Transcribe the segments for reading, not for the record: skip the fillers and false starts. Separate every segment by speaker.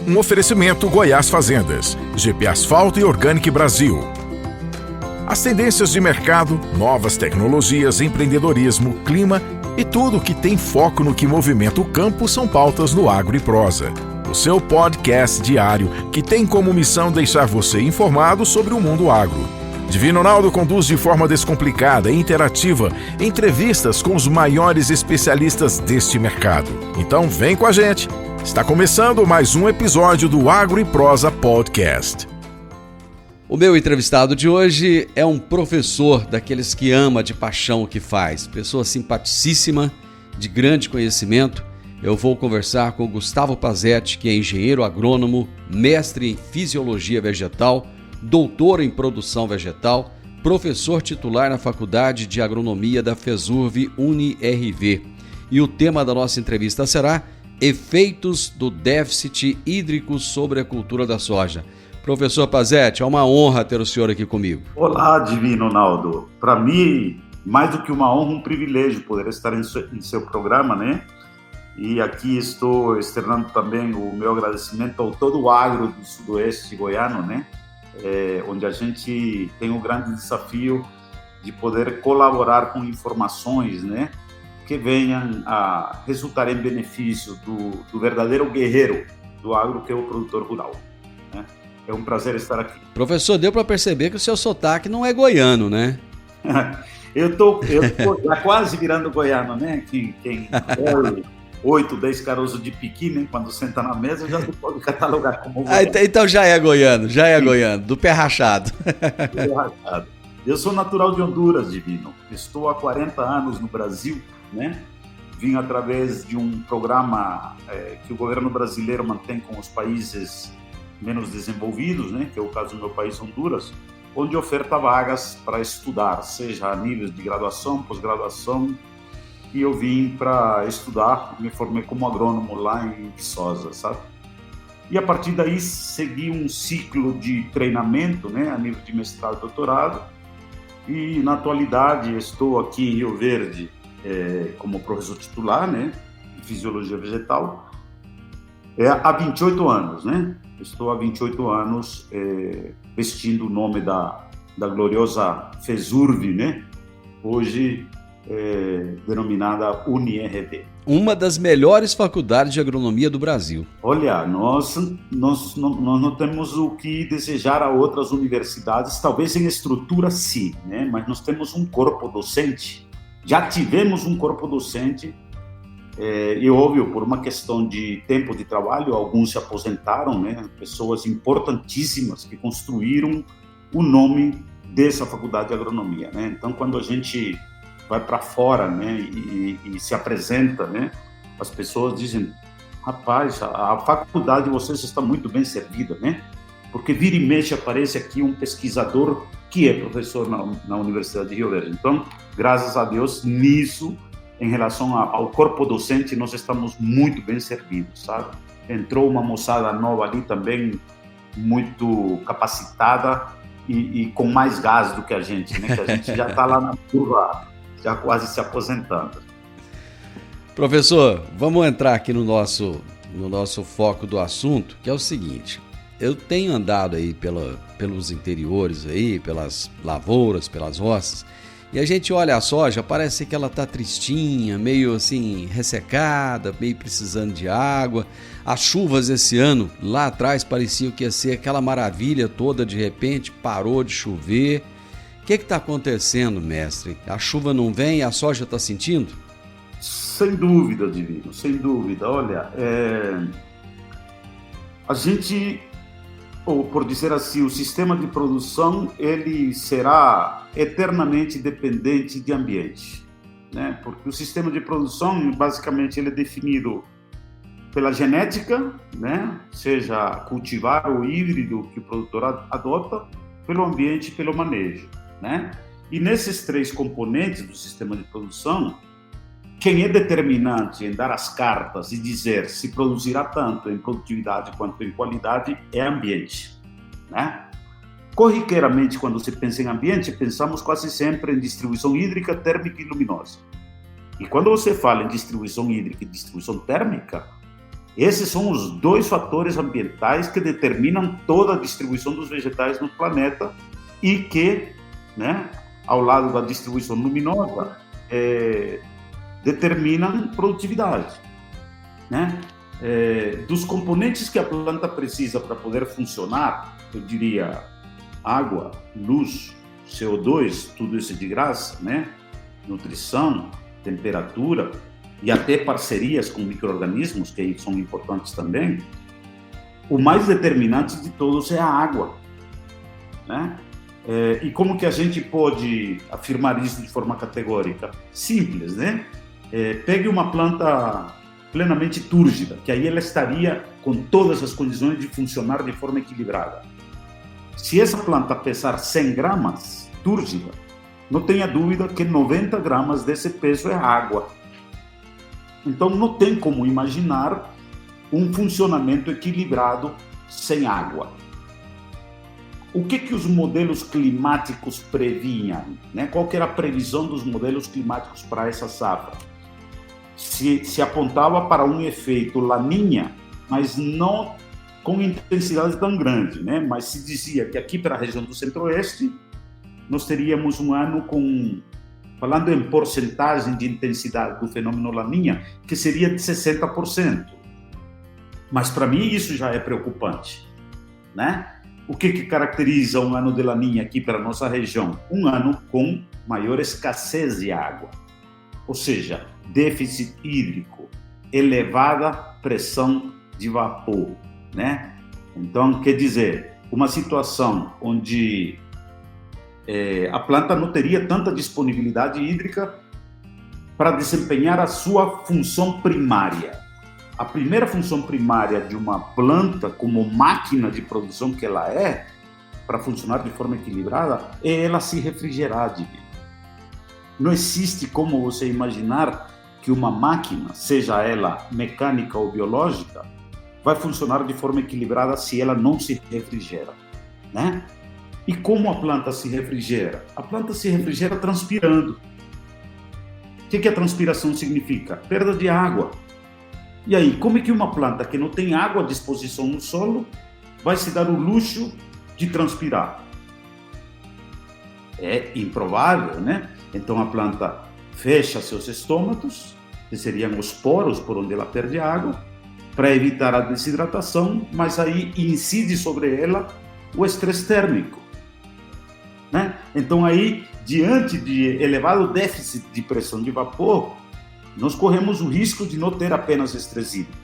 Speaker 1: Um oferecimento Goiás Fazendas, GP Asfalto e Organic Brasil. As tendências de mercado, novas tecnologias, empreendedorismo, clima e tudo que tem foco no que movimenta o campo são pautas no Agro e Prosa. O seu podcast diário que tem como missão deixar você informado sobre o mundo agro. Divino Ronaldo conduz de forma descomplicada e interativa entrevistas com os maiores especialistas deste mercado. Então vem com a gente. Está começando mais um episódio do Agro e Prosa Podcast.
Speaker 2: O meu entrevistado de hoje é um professor daqueles que ama de paixão o que faz. Pessoa simpaticíssima, de grande conhecimento. Eu vou conversar com o Gustavo Pazzetti, que é engenheiro agrônomo, mestre em fisiologia vegetal, doutor em produção vegetal, professor titular na Faculdade de Agronomia da FESURV UniRV. E o tema da nossa entrevista será Efeitos do déficit hídrico sobre a cultura da soja. Professor Pazzetti, é uma honra ter o senhor aqui comigo.
Speaker 3: Olá, Divino Ronaldo. Para mim, mais do que uma honra, um privilégio poder estar em seu programa, né? E aqui estou externando também o meu agradecimento ao todo o agro do sudoeste goiano, né? Onde a gente tem um grande desafio de poder colaborar com informações, né? Que venham a resultar em benefício do verdadeiro guerreiro do agro, que é o produtor rural, né? É um prazer estar aqui.
Speaker 2: Professor, deu para perceber que o seu sotaque não é goiano, né?
Speaker 3: eu tô já quase virando goiano, né? Quem 8, 10 caroços de piqui, né? Quando senta na mesa, já se pode catalogar como goiano.
Speaker 2: Então já é goiano, do pé rachado.
Speaker 3: Eu sou natural de Honduras, Divino. Estou há 40 anos no Brasil, né? Vim através de um programa que o governo brasileiro mantém com os países menos desenvolvidos, né? Que é o caso do meu país, Honduras, onde oferta vagas para estudar, seja a nível de graduação, pós-graduação. E eu vim para estudar, me formei como agrônomo lá em Viçosa, sabe? E a partir daí segui um ciclo de treinamento, né? A nível de mestrado e doutorado. E na atualidade estou aqui em Rio Verde como professor titular, né? De fisiologia vegetal. Há 28 anos, né? Estou há 28 anos vestindo o nome da gloriosa FESURV, né? Hoje denominada UniRV.
Speaker 2: Uma das melhores faculdades de agronomia do Brasil.
Speaker 3: Olha, nós não temos o que desejar a outras universidades, talvez em estrutura sim, né? Mas nós temos um corpo docente, já tivemos um corpo docente. E óbvio, por uma questão de tempo de trabalho, alguns se aposentaram, né? Pessoas importantíssimas que construíram o nome dessa faculdade de agronomia, né? Então, quando a gente vai para fora, né, e se apresenta, né, as pessoas dizem: rapaz, a faculdade de vocês está muito bem servida, né? Porque vira e mexe aparece aqui um pesquisador que é professor na Universidade de Rio Verde. Então, graças a Deus, nisso, em relação ao corpo docente, nós estamos muito bem servidos, sabe? Entrou uma moçada nova ali também, muito capacitada e com mais gás do que a gente, né? Que a gente já está lá na curva, já quase se aposentando.
Speaker 2: Professor, vamos entrar aqui no nosso foco do assunto, que é o seguinte: eu tenho andado aí pelos interiores aí, pelas lavouras, pelas roças, e a gente olha a soja, parece que ela está tristinha, meio assim ressecada, meio precisando de água. As chuvas esse ano, lá atrás, pareciam que ia ser aquela maravilha toda, de repente parou de chover. O que está acontecendo, mestre? A chuva não vem e a soja está sentindo?
Speaker 3: Sem dúvida, Divino, sem dúvida. Olha, a gente, ou por dizer assim, o sistema de produção, ele será eternamente dependente de ambiente, né? Porque o sistema de produção, basicamente, ele é definido pela genética, né? Seja cultivar ou híbrido que o produtor adota, pelo ambiente e pelo manejo, né? E nesses três componentes do sistema de produção, quem é determinante em dar as cartas e dizer se produzirá tanto em produtividade quanto em qualidade é ambiente, né? Corriqueiramente, quando se pensa em ambiente, pensamos quase sempre em distribuição hídrica, térmica e luminosa. E quando você fala em distribuição hídrica e distribuição térmica, Esses são os dois fatores ambientais que determinam toda a distribuição dos vegetais no planeta e que, né, ao lado da distribuição luminosa, determinam produtividade, né? Dos componentes que a planta precisa para poder funcionar, eu diria água, luz, CO2, tudo isso de graça, né? Nutrição, temperatura e até parcerias com micro-organismos, que são importantes também. O mais determinante de todos é a água, né? E como que a gente pode afirmar isso de forma categórica? Simples, né? Pegue uma planta plenamente túrgida, que aí ela estaria com todas as condições de funcionar de forma equilibrada. Se essa planta pesar 100 gramas túrgida, não tenha dúvida que 90 gramas desse peso é água. Então não tem como imaginar um funcionamento equilibrado sem água. O que os modelos climáticos previnham, né? Qual que era a previsão dos modelos climáticos para essa safra? Se apontava para um efeito Laninha, mas não com intensidade tão grande, né? Mas se dizia que aqui para a região do Centro-Oeste nós teríamos um ano com, falando em porcentagem de intensidade do fenômeno Laninha, que seria de 60%. Mas para mim isso já é preocupante, né? O que caracteriza um ano de Laninha aqui para a nossa região? Um ano com maior escassez de água, ou seja, déficit hídrico, elevada pressão de vapor, né? Então, quer dizer, uma situação onde a planta não teria tanta disponibilidade hídrica para desempenhar a sua função primária. A primeira função primária de uma planta, como máquina de produção que ela é, para funcionar de forma equilibrada, é ela se refrigerar, divino. Não existe como você imaginar que uma máquina, seja ela mecânica ou biológica, vai funcionar de forma equilibrada se ela não se refrigera, né? E como a planta se refrigera? A planta se refrigera transpirando. O que a transpiração significa? Perda de água. E aí, como é que uma planta que não tem água à disposição no solo vai se dar o luxo de transpirar? É improvável, né? Então a planta fecha seus estômatos, que seriam os poros por onde ela perde água, para evitar a desidratação, mas aí incide sobre ela o estresse térmico, né? Então aí, diante de elevado déficit de pressão de vapor, nós corremos o risco de não ter apenas estresse hídrico,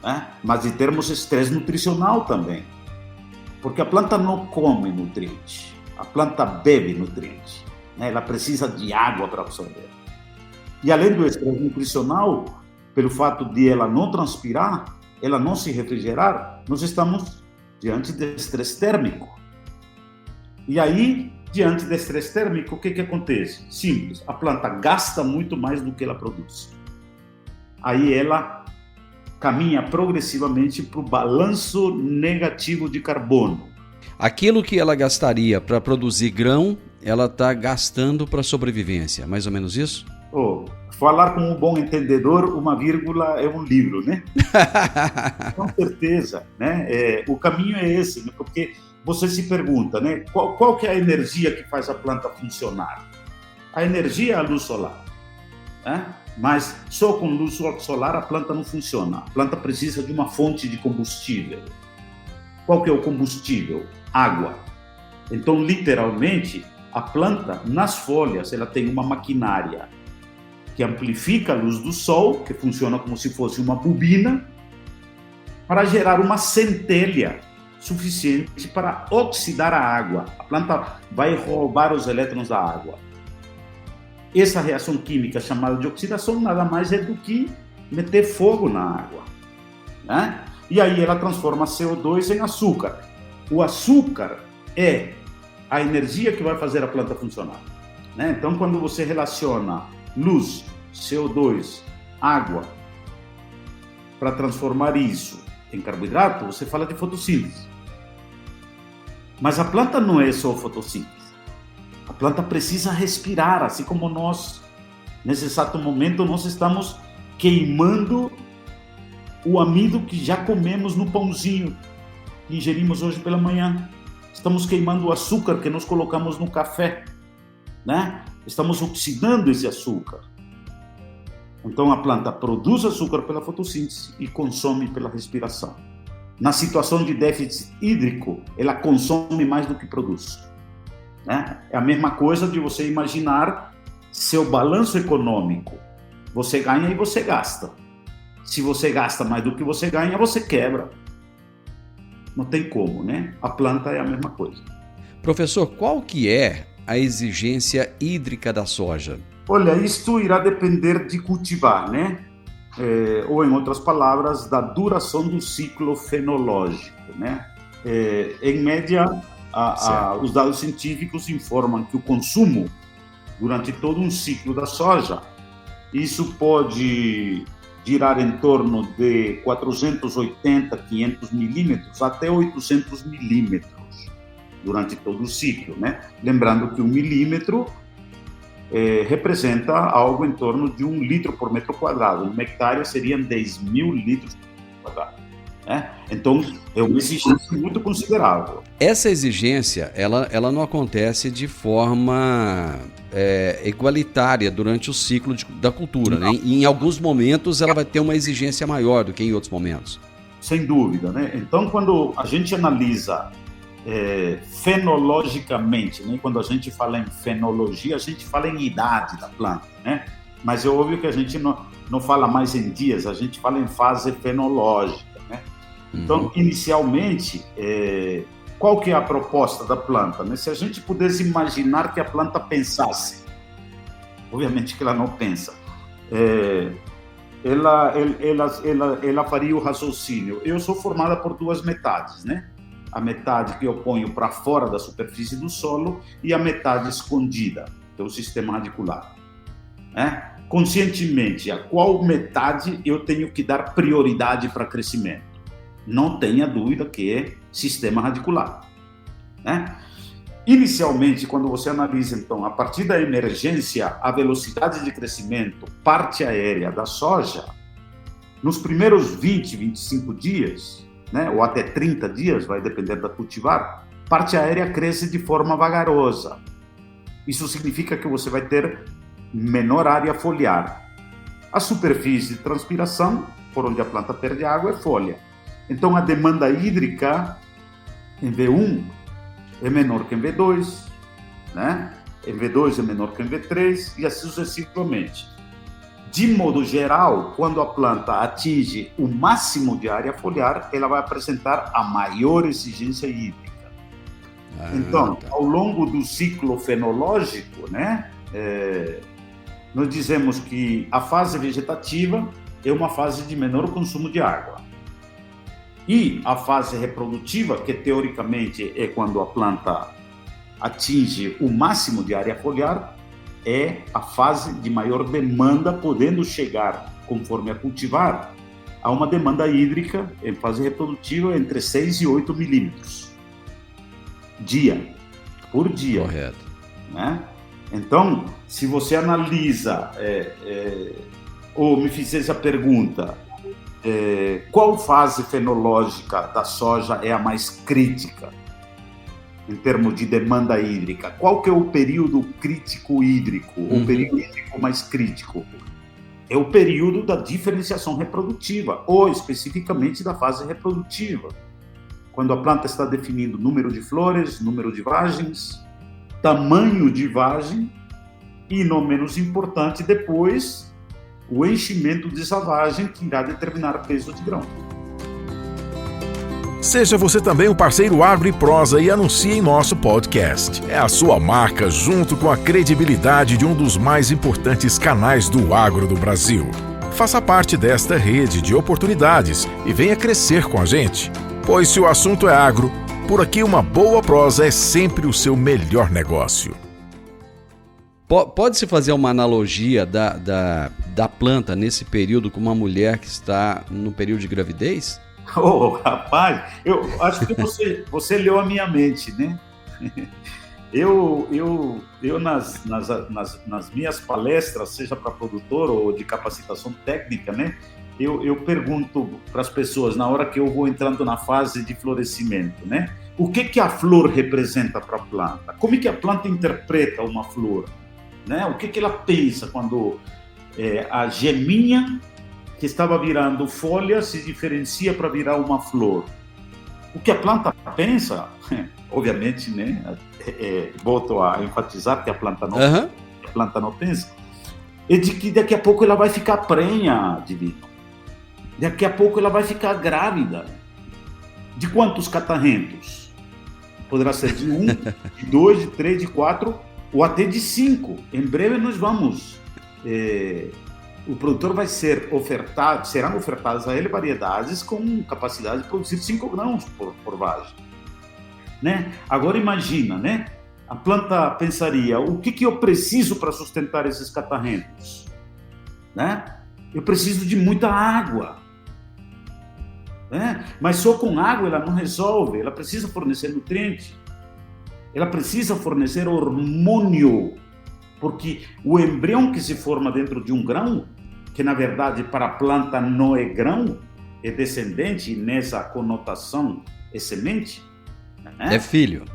Speaker 3: né? Mas de termos estresse nutricional também, porque a planta não come nutriente, a planta bebe nutriente, né? Ela precisa de água para absorver. E além do estresse nutricional, pelo fato de ela não transpirar, ela não se refrigerar, nós estamos diante de estresse térmico. E aí, diante do estresse térmico, o que acontece? Simples, a planta gasta muito mais do que ela produz. Aí ela caminha progressivamente para o balanço negativo de carbono.
Speaker 2: Aquilo que ela gastaria para produzir grão, ela está gastando para sobrevivência, mais ou menos isso?
Speaker 3: Falar com um bom entendedor, uma vírgula é um livro, né? Com certeza, né? O caminho é esse, né? Porque você se pergunta, né? Qual que é a energia que faz a planta funcionar? A energia é a luz solar, né? Mas só com luz solar a planta não funciona. A planta precisa de uma fonte de combustível. Qual que é o combustível? Água. Então, literalmente, a planta, nas folhas, ela tem uma maquinária que amplifica a luz do sol, que funciona como se fosse uma bobina, para gerar uma centelha suficiente para oxidar a água. A planta vai roubar os elétrons da água. Essa reação química chamada de oxidação nada mais é do que meter fogo na água, né? E aí ela transforma CO2 em açúcar. O açúcar é a energia que vai fazer a planta funcionar, né? Então, quando você relaciona luz, CO2, água, para transformar isso em carboidrato, você fala de fotossíntese. Mas a planta não é só fotossíntese. A planta precisa respirar, assim como nós, nesse exato momento, nós estamos queimando o amido que já comemos no pãozinho que ingerimos hoje pela manhã. Estamos queimando o açúcar que nós colocamos no café, né? Estamos oxidando esse açúcar. Então a planta produz açúcar pela fotossíntese e consome pela respiração. Na situação de déficit hídrico, ela consome mais do que produz, né? É a mesma coisa de você imaginar seu balanço econômico. Você ganha e você gasta. Se você gasta mais do que você ganha, você quebra. Não tem como, né? A planta é a mesma coisa.
Speaker 2: Professor, qual que é a exigência hídrica da soja?
Speaker 3: Olha, isto irá depender de cultivar, né? Ou, em outras palavras, da duração do ciclo fenológico, né? Em média, os dados científicos informam que o consumo durante todo um ciclo da soja, isso pode girar em torno de 480, 500 milímetros até 800 milímetros durante todo o ciclo, né? Lembrando que 1 milímetro representa algo em torno de 1 litro por metro quadrado. Numa hectare seriam 10 mil litros por quadrado, né? Então, é uma exigência muito considerável.
Speaker 2: Essa exigência, ela não acontece de forma igualitária durante o ciclo da cultura, né? E em alguns momentos ela vai ter uma exigência maior do que em outros momentos.
Speaker 3: Sem dúvida, né? Então, quando a gente analisa fenologicamente, né? Quando a gente fala em fenologia, a gente fala em idade da planta, né? Mas é óbvio que a gente não fala mais em dias, a gente fala em fase fenológica, né? Então, inicialmente, qual que é a proposta da planta, né? Se a gente pudesse imaginar que a planta pensasse, obviamente que ela não pensa, ela faria o raciocínio. Eu sou formada por duas metades, né? A metade que eu ponho para fora da superfície do solo e a metade escondida, que é o sistema radicular, né? Conscientemente, a qual metade eu tenho que dar prioridade para crescimento? Não tenha dúvida que é sistema radicular, né? Inicialmente, quando você analisa, então, a partir da emergência, a velocidade de crescimento, parte aérea da soja, nos primeiros 20, 25 dias, né, ou até 30 dias, vai depender da cultivar, parte aérea cresce de forma vagarosa. Isso significa que você vai ter menor área foliar. A superfície de transpiração, por onde a planta perde água, é folha. Então, a demanda hídrica em V1 é menor que em V2, né? Em V2 é menor que em V3 e assim sucessivamente. De modo geral, quando a planta atinge o máximo de área foliar, ela vai apresentar a maior exigência hídrica. Então, ao longo do ciclo fenológico, né, nós dizemos que a fase vegetativa é uma fase de menor consumo de água. E a fase reprodutiva, que teoricamente é quando a planta atinge o máximo de área foliar, é a fase de maior demanda, podendo chegar, conforme a cultivar, a uma demanda hídrica em fase reprodutiva entre 6 e 8 milímetros por dia.
Speaker 2: Correto.
Speaker 3: Né? Então, se você analisa ou me fizesse a pergunta, qual fase fenológica da soja é a mais crítica em termos de demanda hídrica? Qual que é o período crítico hídrico, o período hídrico mais crítico? É o período da diferenciação reprodutiva, ou especificamente da fase reprodutiva, quando a planta está definindo número de flores, número de vagens, tamanho de vagem e, não menos importante, depois o enchimento dessa vagem, que irá determinar peso de grão.
Speaker 1: Seja você também um parceiro Agro e Prosa e anuncie em nosso podcast. É a sua marca junto com a credibilidade de um dos mais importantes canais do agro do Brasil. Faça parte desta rede de oportunidades e venha crescer com a gente. Pois se o assunto é agro, por aqui uma boa prosa é sempre o seu melhor negócio.
Speaker 2: Pode-se fazer uma analogia da planta nesse período com uma mulher que está no período de gravidez?
Speaker 3: Oh, rapaz, eu acho que você leu a minha mente, né? Eu nas minhas palestras, seja para produtor ou de capacitação técnica, né? eu pergunto para as pessoas, na hora que eu vou entrando na fase de florescimento, né? O que a flor representa para a planta? Como é que a planta interpreta uma flor? Né? O que ela pensa quando a geminha que estava virando folha se diferencia para virar uma flor? O que a planta pensa, obviamente, né? Volto a enfatizar que a planta não pensa, é de que daqui a pouco ela vai ficar prenha, Divino. Daqui a pouco ela vai ficar grávida. De quantos catarrentos? Poderá ser de 1, de 2, de 3, de 4 ou até de 5. Em breve nós vamos... o produtor vai ser ofertado, serão ofertadas a ele variedades com capacidade de produzir 5 grãos por vagem. Né? Agora imagina, né? A planta pensaria, o que eu preciso para sustentar esses catarrentos? Né? Eu preciso de muita água. Né? Mas só com água ela não resolve, ela precisa fornecer nutriente, ela precisa fornecer hormônio, porque o embrião que se forma dentro de um grão, que na verdade para a planta não é grão, é descendente, nessa conotação é semente, né?
Speaker 2: É filho.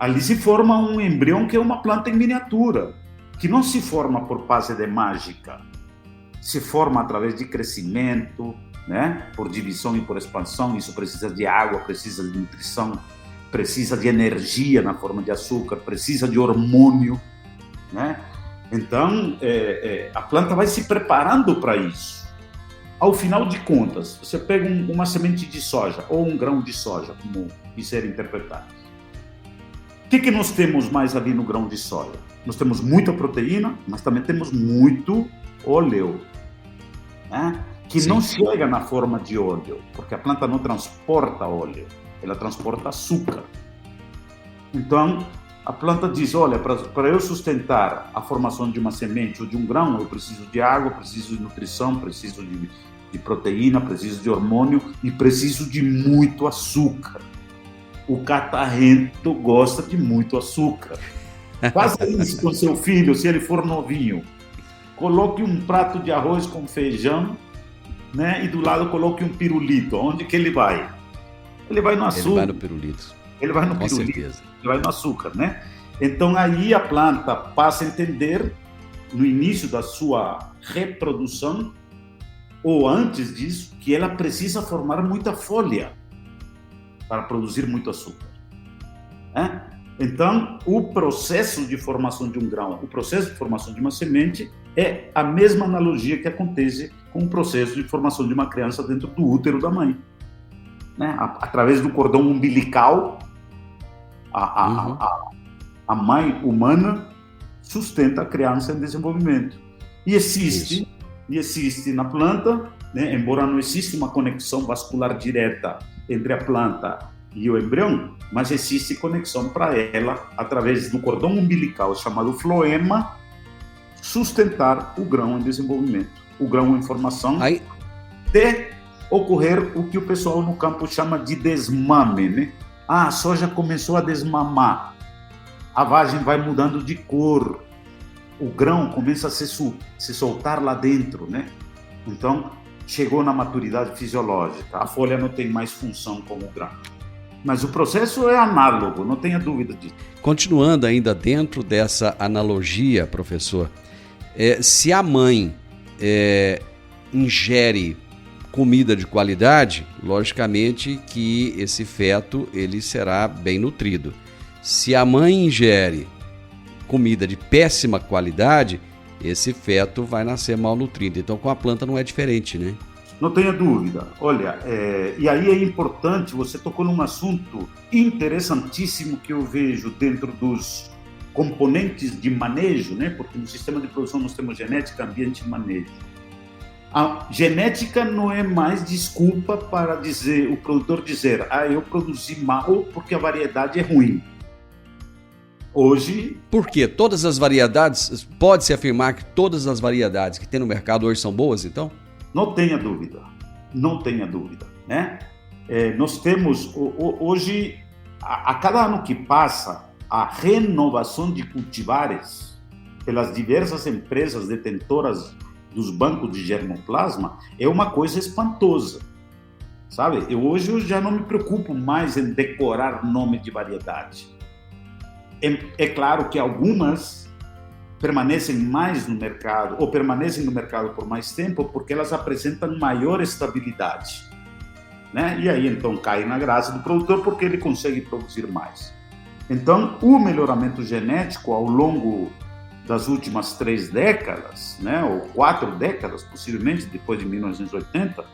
Speaker 3: Ali se forma um embrião que é uma planta em miniatura, que não se forma por base de mágica, se forma através de crescimento, né? Por divisão e por expansão. Isso precisa de água, precisa de nutrição, precisa de energia na forma de açúcar, precisa de hormônio, né? Então, a planta vai se preparando para isso. Ao final de contas, você pega uma semente de soja ou um grão de soja, como quiser interpretar. O que nós temos mais ali no grão de soja? Nós temos muita proteína, mas também temos muito óleo, né? Que Sim. não chega na forma de óleo, porque a planta não transporta óleo, ela transporta açúcar. Então, a planta diz, olha, para eu sustentar a formação de uma semente ou de um grão, eu preciso de água, preciso de nutrição, preciso de proteína, preciso de hormônio e preciso de muito açúcar. O catarrento gosta de muito açúcar. Faça isso com seu filho, se ele for novinho. Coloque um prato de arroz com feijão, né? E do lado coloque um pirulito. Onde que ele vai? Ele vai no açúcar.
Speaker 2: Ele vai no pirulito.
Speaker 3: Ele vai no
Speaker 2: com
Speaker 3: pirulito.
Speaker 2: Certeza.
Speaker 3: Ele vai no açúcar, né? Então aí a planta passa a entender, no início da sua reprodução, ou antes disso, que ela precisa formar muita folha para produzir muito açúcar. Né? Então, o processo de formação de um grão, o processo de formação de uma semente é a mesma analogia que acontece com o processo de formação de uma criança dentro do útero da mãe. Né? Através do cordão umbilical, a mãe humana sustenta a criança em desenvolvimento. E existe na planta, né? Embora não exista uma conexão vascular direta entre a planta e o embrião, mas existe conexão para ela, através do cordão umbilical chamado floema, sustentar o grão em desenvolvimento, o grão em formação, até ocorrer o que o pessoal no campo chama de desmame, né? A soja começou a desmamar, a vagem vai mudando de cor, o grão começa a se soltar lá dentro, né? Então, chegou na maturidade fisiológica, a folha não tem mais função como grão. Mas o processo é análogo, não tenha dúvida disso.
Speaker 2: Continuando ainda dentro dessa analogia, professor, se a mãe ingere comida de qualidade, logicamente que esse feto ele será bem nutrido. Se a mãe ingere comida de péssima qualidade, esse feto vai nascer malnutrido. Então, com a planta não é diferente, né?
Speaker 3: Não tenha dúvida. Olha, e aí é importante, você tocou num assunto interessantíssimo que eu vejo dentro dos componentes de manejo, né? Porque no sistema de produção nós temos genética, ambiente e manejo. A genética não é mais desculpa para o produtor dizer, eu produzi mal porque a variedade é ruim. Hoje...
Speaker 2: Por quê? Todas as variedades, pode-se afirmar que todas as variedades que tem no mercado hoje são boas, então?
Speaker 3: Não tenha dúvida, né? Nós temos, hoje, a cada ano que passa, a renovação de cultivares pelas diversas empresas detentoras dos bancos de germoplasma é uma coisa espantosa, sabe? Hoje eu já não me preocupo mais em decorar nome de variedade. É claro que algumas permanecem mais no mercado, ou permanecem no mercado por mais tempo, porque elas apresentam maior estabilidade, né? E aí então cai na graça do produtor, porque ele consegue produzir mais. Então, o melhoramento genético ao longo das últimas 3 décadas, né, ou 4 décadas, possivelmente, depois de 1980,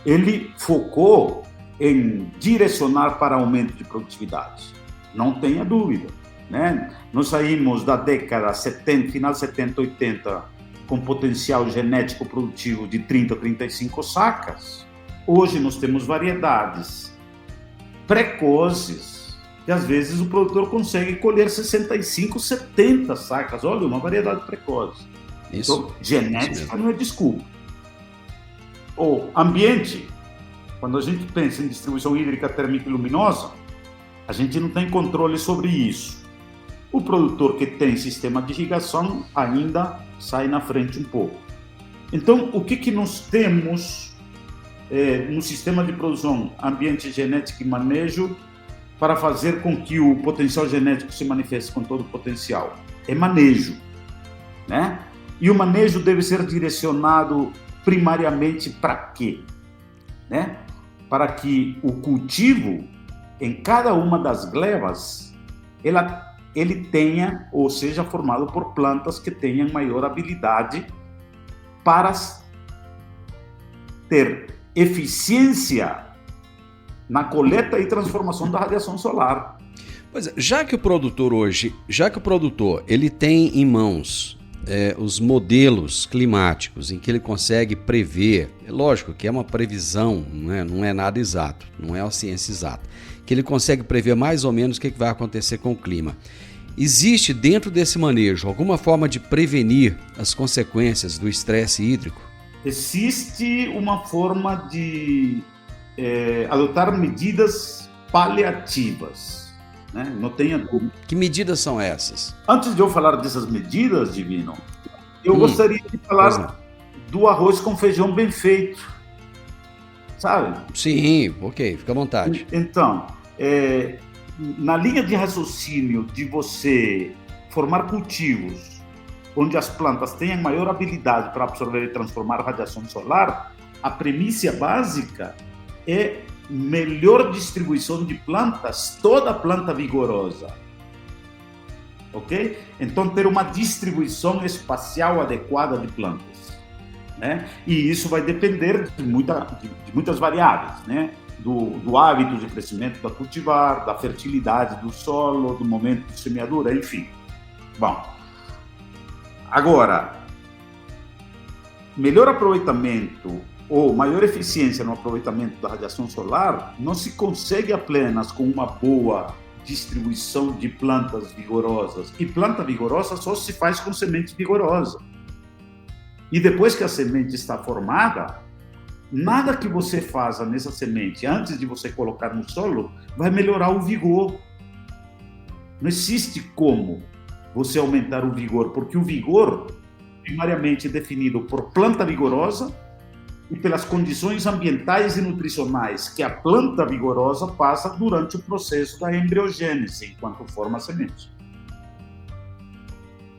Speaker 3: ele focou em direcionar para aumento de produtividade. Não tenha dúvida, né? Nós saímos da década 70, final 70, 80, com potencial genético produtivo de 30 a 35 sacas. Hoje nós temos variedades precoces, que às vezes o produtor consegue colher 65, 70 sacas. Olha, uma variedade precoce.
Speaker 2: Isso.
Speaker 3: Então, genética não é desculpa. O ambiente, quando a gente pensa em distribuição hídrica térmica e luminosa, a gente não tem controle sobre isso. O produtor que tem sistema de irrigação ainda sai na frente um pouco. Então, o que nós temos no sistema de produção, ambiente, genética e manejo para fazer com que o potencial genético se manifeste com todo o potencial? É manejo, né? E o manejo deve ser direcionado primariamente para quê? Né? Para que o cultivo, em cada uma das glebas, ele tenha, ou seja formado por plantas que tenham maior habilidade para ter eficiência na coleta e transformação da radiação solar.
Speaker 2: Pois é, já que o produtor ele tem em mãos os modelos climáticos em que ele consegue prever, é lógico que é uma previsão, né? Não é nada exato, não é uma ciência exata, que ele consegue prever mais ou menos o que vai acontecer com o clima. Existe dentro desse manejo alguma forma de prevenir as consequências do estresse hídrico?
Speaker 3: Existe uma forma de adotar medidas paliativas, né? Não tenha dúvida.
Speaker 2: Que medidas são essas?
Speaker 3: Antes de eu falar dessas medidas, Divino, eu gostaria de falar do arroz com feijão bem feito, sabe?
Speaker 2: Sim, ok, fica à vontade.
Speaker 3: Então, na linha de raciocínio de você formar cultivos onde as plantas tenham maior habilidade para absorver e transformar a radiação solar, a premissa básica é melhor distribuição de plantas, toda planta vigorosa, ok? Então, ter uma distribuição espacial adequada de plantas, né? E isso vai depender de muitas variáveis, né? Do hábito de crescimento da cultivar, da fertilidade do solo, do momento de semeadura, enfim. Bom, agora, melhor aproveitamento ou maior eficiência no aproveitamento da radiação solar não se consegue apenas com uma boa distribuição de plantas vigorosas. E planta vigorosa só se faz com semente vigorosa. E depois que a semente está formada, nada que você faça nessa semente antes de você colocar no solo vai melhorar o vigor. Não existe como você aumentar o vigor, porque o vigor primariamente é definido por planta vigorosa e pelas condições ambientais e nutricionais que a planta vigorosa passa durante o processo da embriogênese, enquanto forma a semente.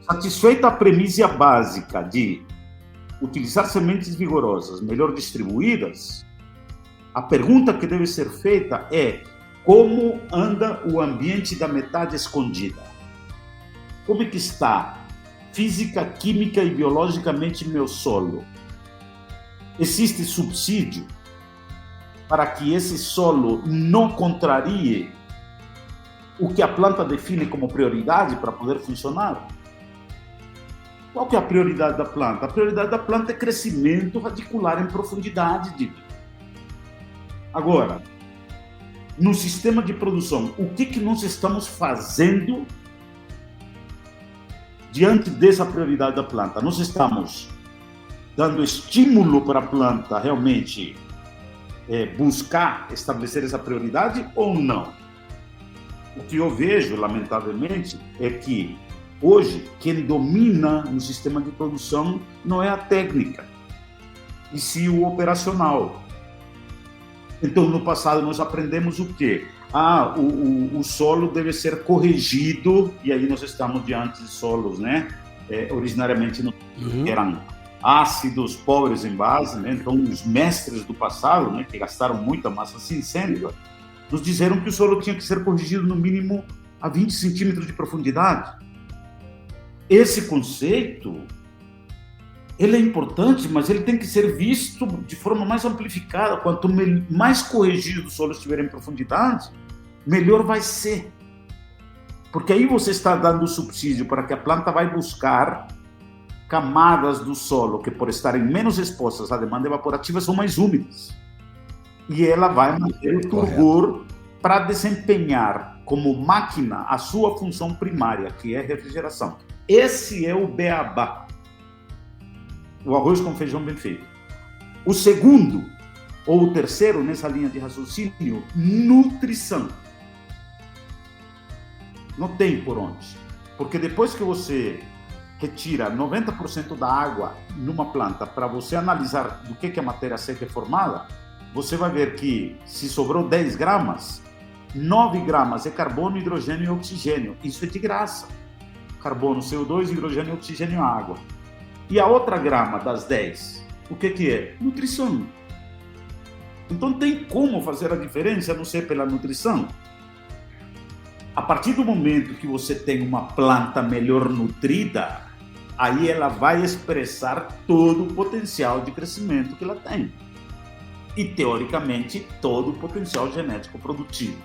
Speaker 3: Satisfeita a premissa básica de utilizar sementes vigorosas melhor distribuídas, a pergunta que deve ser feita é: como anda o ambiente da metade escondida? Como é que está física, química e biologicamente meu solo? Existe subsídio para que esse solo não contrarie o que a planta define como prioridade para poder funcionar? Qual que é a prioridade da planta? A prioridade da planta é crescimento radicular em profundidade. Agora, no sistema de produção, o que nós estamos fazendo diante dessa prioridade da planta? Nós estamos dando estímulo para a planta realmente buscar estabelecer essa prioridade ou não? O que eu vejo, lamentavelmente, é que Hoje, quem domina no sistema de produção não é a técnica, e sim o operacional. Então, no passado, nós aprendemos o quê? O solo deve ser corrigido, e aí nós estamos diante de solos, né? Originariamente não eram ácidos, pobres em base, né? Então, os mestres do passado, né, que gastaram muita massa cinzenta, nos disseram que o solo tinha que ser corrigido no mínimo a 20 centímetros de profundidade. Esse conceito, ele é importante, mas ele tem que ser visto de forma mais amplificada. Quanto mais corrigido o solo estiver em profundidade, melhor vai ser. Porque aí você está dando subsídio para que a planta vai buscar camadas do solo que, por estarem menos expostas à demanda evaporativa, são mais úmidas. E ela vai manter o turgor para desempenhar como máquina a sua função primária, que é a refrigeração. Esse é o beabá. O arroz com feijão bem feito. O segundo, ou o terceiro, nessa linha de raciocínio, nutrição. Não tem por onde. Porque depois que você retira 90% da água numa planta para você analisar do que a matéria seca é formada, você vai ver que se sobrou 10 gramas, 9 gramas é carbono, hidrogênio e oxigênio. Isso é de graça. Carbono, CO2, hidrogênio, oxigênio e água. E a outra grama das 10, o que é? Nutrição. Então tem como fazer a diferença, a não ser pela nutrição? A partir do momento que você tem uma planta melhor nutrida, aí ela vai expressar todo o potencial de crescimento que ela tem. E, teoricamente, todo o potencial genético produtivo.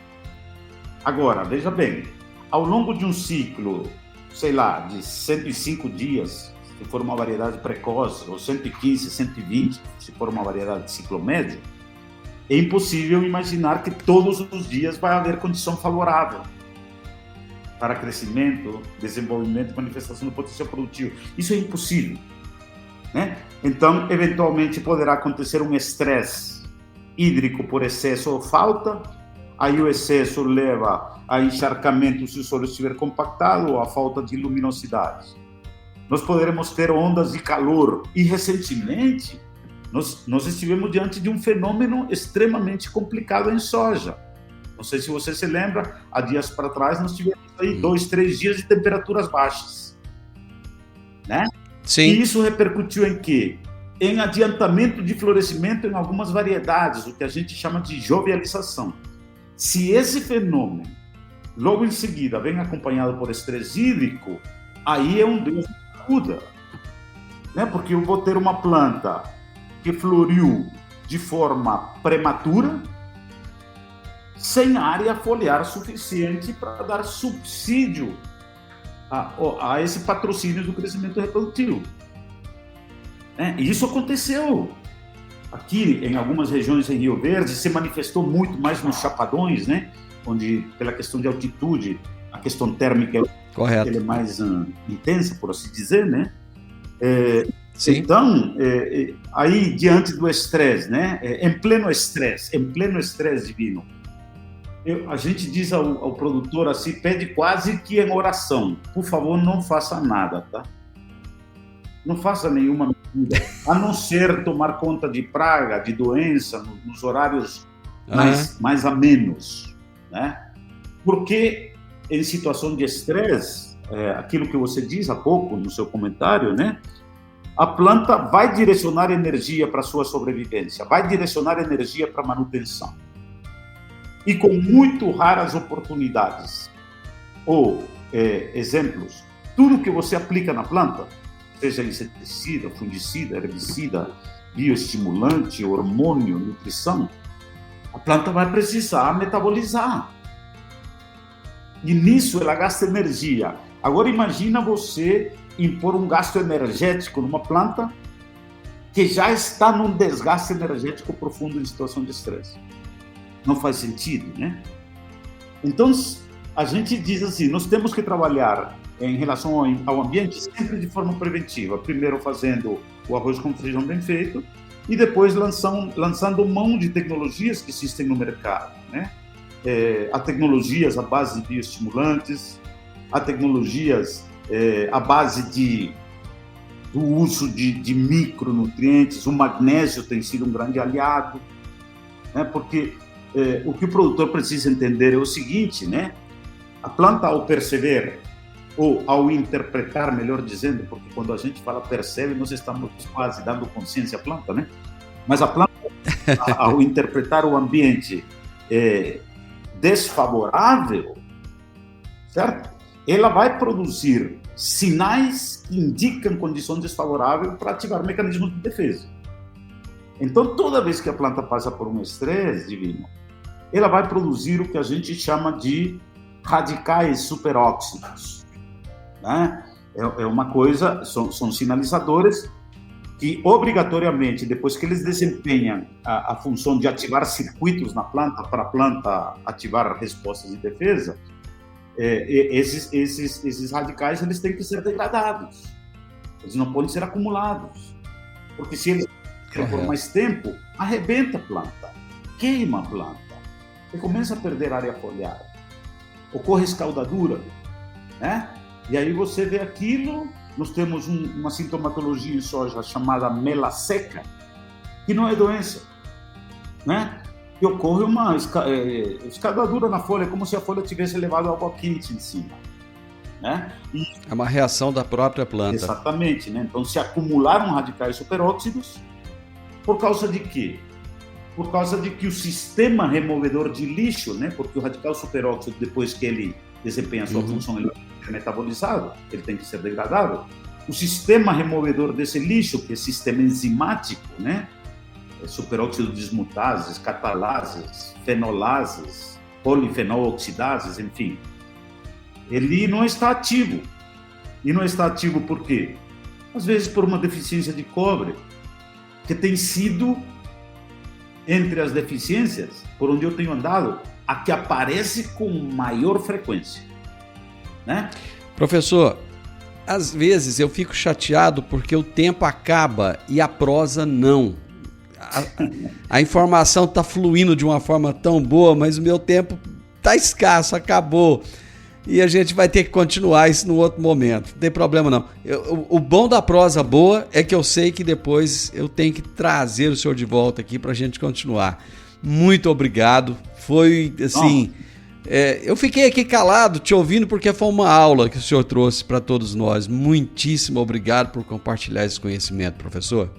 Speaker 3: Agora, veja bem, ao longo de um ciclo, sei lá, de 105 dias, se for uma variedade precoce, ou 115, 120, se for uma variedade de ciclo médio, é impossível imaginar que todos os dias vai haver condição favorável para crescimento, desenvolvimento e manifestação do potencial produtivo. Isso é impossível, né? Então, eventualmente, poderá acontecer um estresse hídrico por excesso ou falta, aí o excesso leva a encharcamento se o solo estiver compactado ou a falta de luminosidade. Nós poderemos ter ondas de calor, e recentemente nós estivemos diante de um fenômeno extremamente complicado em soja. Não sei se você se lembra, há dias para trás nós tivemos aí 2, 3 dias de temperaturas baixas, né?
Speaker 2: Sim.
Speaker 3: E isso repercutiu em quê? Em adiantamento de florescimento em algumas variedades, o que a gente chama de jovialização. Se esse fenômeno, logo em seguida, vem acompanhado por estresse hídrico, aí é um Deus que acuda, né? Porque eu vou ter uma planta que floriu de forma prematura, sem área foliar suficiente para dar subsídio a esse patrocínio do crescimento reprodutivo. E isso aconteceu aqui em algumas regiões em Rio Verde, se manifestou muito mais nos chapadões, né? Onde, pela questão de altitude, a questão térmica é mais intensa, por assim dizer, né? Sim. Então, aí, diante do estresse, né? Em pleno estresse divino, a gente diz ao produtor assim, pede quase que em oração: por favor, não faça nada, tá? Não faça nenhuma medida, a não ser tomar conta de praga, de doença, nos horários mais amenos, né? Porque em situação de estresse, aquilo que você diz há pouco no seu comentário, né? A planta vai direcionar energia para a sua sobrevivência, vai direcionar energia para a manutenção. E com muito raras oportunidades, ou exemplos, tudo que você aplica na planta, seja inseticida, fungicida, herbicida, bioestimulante, hormônio, nutrição, a planta vai precisar metabolizar. E nisso ela gasta energia. Agora imagina você impor um gasto energético numa planta que já está num desgaste energético profundo em situação de estresse. Não faz sentido, né? Então, a gente diz assim, nós temos que trabalhar em relação ao ambiente sempre de forma preventiva. Primeiro fazendo o arroz com feijão bem feito e depois lançando mão de tecnologias que existem no mercado, né? Há tecnologias à base de bioestimulantes, há tecnologias à base do uso de micronutrientes. O magnésio tem sido um grande aliado, né? Porque o que o produtor precisa entender é o seguinte, né? A planta, ao perceber, ou ao interpretar, melhor dizendo, porque quando a gente fala percebe, nós estamos quase dando consciência à planta, né? Mas a planta, ao interpretar o ambiente desfavorável, certo? Ela vai produzir sinais que indicam condições desfavoráveis para ativar mecanismos de defesa. Então, toda vez que a planta passa por um estresse, Divino, ela vai produzir o que a gente chama de radicais superóxidos, né? É uma coisa, são sinalizadores que, obrigatoriamente, depois que eles desempenham a função de ativar circuitos na planta, para a planta ativar respostas de defesa, esses radicais eles têm que ser degradados. Eles não podem ser acumulados. Porque se eles ficam por mais tempo, arrebenta a planta, queima a planta, e começa a perder área foliar. Ocorre escaldadura, né? E aí você vê aquilo. Nós temos uma sintomatologia em soja chamada mela seca, que não é doença, né? E ocorre uma escaldadura na folha, como se a folha tivesse levado água quente em cima, né?
Speaker 2: É uma reação da própria planta.
Speaker 3: Exatamente, né? Então se acumularam radicais superóxidos, por causa de quê? Por causa de que o sistema removedor de lixo, né? Porque o radical superóxido, depois que ele desempenha a sua função, ele é metabolizado, ele tem que ser degradado. O sistema removedor desse lixo, que é sistema enzimático, né? Superóxido dismutases, catalases, fenolases, polifenol oxidases, enfim, ele não está ativo. E não está ativo por quê? Às vezes por uma deficiência de cobre, que tem sido, entre as deficiências, por onde eu tenho andado, a que aparece com maior frequência, né?
Speaker 2: Professor, às vezes eu fico chateado porque o tempo acaba e a prosa não. A informação está fluindo de uma forma tão boa, mas o meu tempo está escasso, acabou. E a gente vai ter que continuar isso num outro momento. Não tem problema não. O bom da prosa boa é que eu sei que depois eu tenho que trazer o senhor de volta aqui para a gente continuar. Muito obrigado. Foi assim... eu fiquei aqui calado te ouvindo porque foi uma aula que o senhor trouxe para todos nós. Muitíssimo obrigado por compartilhar esse conhecimento, professor.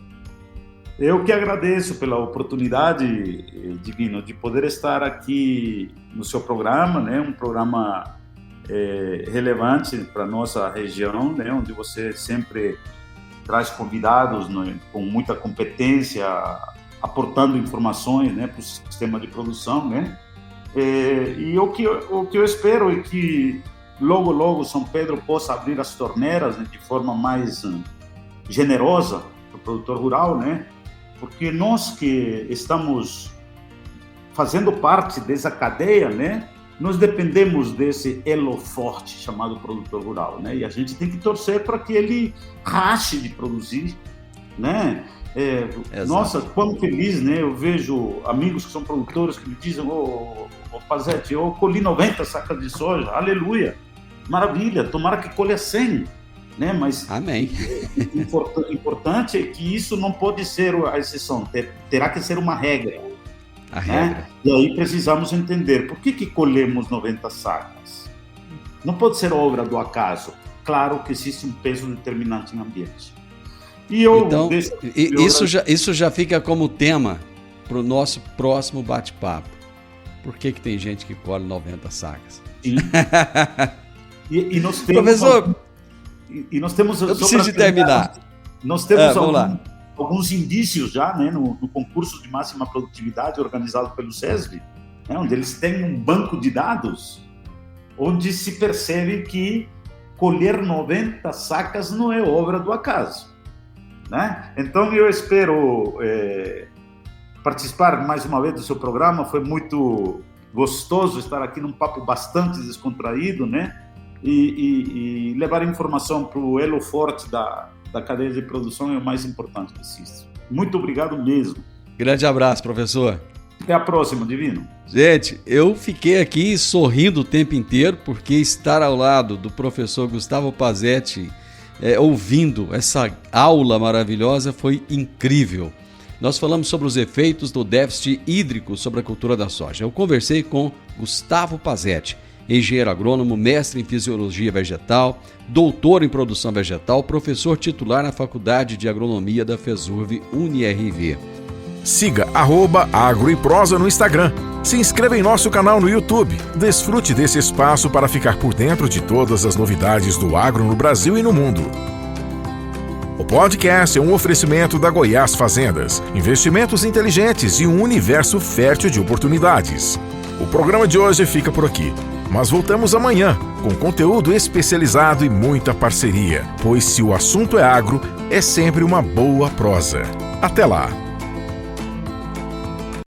Speaker 3: Eu que agradeço pela oportunidade, Divino, de poder estar aqui no seu programa, né? Um programa relevante para a nossa região, né? Onde você sempre traz convidados, né? Com muita competência, aportando informações, né? Para o sistema de produção, né? E o que eu espero é que logo São Pedro possa abrir as torneiras, né? De forma mais generosa para o produtor rural, né? Porque nós que estamos fazendo parte dessa cadeia, né, nós dependemos desse elo forte chamado produtor rural, né, e a gente tem que torcer para que ele rache de produzir, né. Nossa, quão feliz, né, eu vejo amigos que são produtores que me dizem, Pazete, eu colhi 90 sacas de soja, aleluia, maravilha, tomara que colha 100. Né? Mas
Speaker 2: amém.
Speaker 3: Importante é que isso não pode ser a exceção, terá que ser uma regra.
Speaker 2: A regra.
Speaker 3: E aí precisamos entender por que colhemos 90 sacas. Não pode ser obra do acaso. Claro que existe um peso determinante no ambiente.
Speaker 2: Então, isso já fica como tema para o nosso próximo bate-papo. Por que tem gente que colhe 90 sacas?
Speaker 3: Sim. e nós temos...
Speaker 2: Professor...
Speaker 3: E nós temos...
Speaker 2: Eu preciso de terminar.
Speaker 3: Nós temos alguns indícios já, né, no concurso de máxima produtividade organizado pelo SESB, né, onde eles têm um banco de dados, onde se percebe que colher 90 sacas não é obra do acaso, né? Então eu espero participar mais uma vez do seu programa. Foi muito gostoso estar aqui num papo bastante descontraído, né? E levar informação para o elo forte da cadeia de produção é o mais importante que existe. Muito obrigado mesmo.
Speaker 2: Grande abraço, professor.
Speaker 3: Até a próxima, Divino.
Speaker 2: Gente, eu fiquei aqui sorrindo o tempo inteiro, porque estar ao lado do professor Gustavo Pazzetti, ouvindo essa aula maravilhosa, foi incrível. Nós falamos sobre os efeitos do déficit hídrico sobre a cultura da soja. Eu conversei com Gustavo Pazzetti, engenheiro agrônomo, mestre em fisiologia vegetal, doutor em produção vegetal, professor titular na Faculdade de Agronomia da FESURV UniRV.
Speaker 1: Siga @Agro e Prosa no Instagram. Se inscreva em nosso canal no YouTube. Desfrute desse espaço para ficar por dentro de todas as novidades do agro no Brasil e no mundo. O podcast é um oferecimento da Goiás Fazendas, investimentos inteligentes e um universo fértil de oportunidades. O programa de hoje fica por aqui, mas voltamos amanhã com conteúdo especializado e muita parceria, pois se o assunto é agro, é sempre uma boa prosa. Até lá!